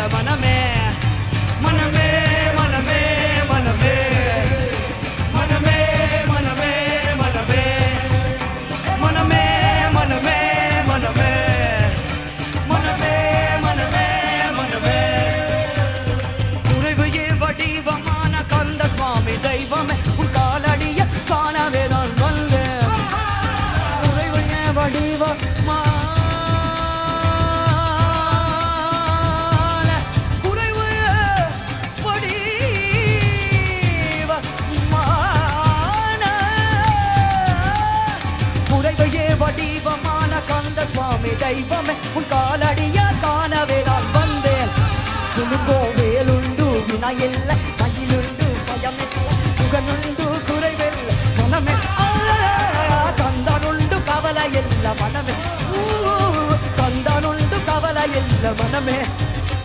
மனமே மனமே மனமே மனமே மனமே மனமே மனமே மனமே மனமே மனமே மனமே மனமே மனமே குறைவையே வடிவமான கந்த சுவாமி தெய்வமே உன் காலடிய காணவே நான் வந்தேன் குறைவையே வடிவமான வடிவமான கந்த சுவாமி தெய்வமே உன் காலடியா காணவே நான் வந்தேன் சுலுங்கோ வேலுண்டு வினையில்லை மயிலுண்டு பயமில்லை புகனுண்டு குறைவில்லை மனமே கந்தனுண்டு கவலை இல்ல மனமே கந்தனுண்டு கவலை இல்ல மனமே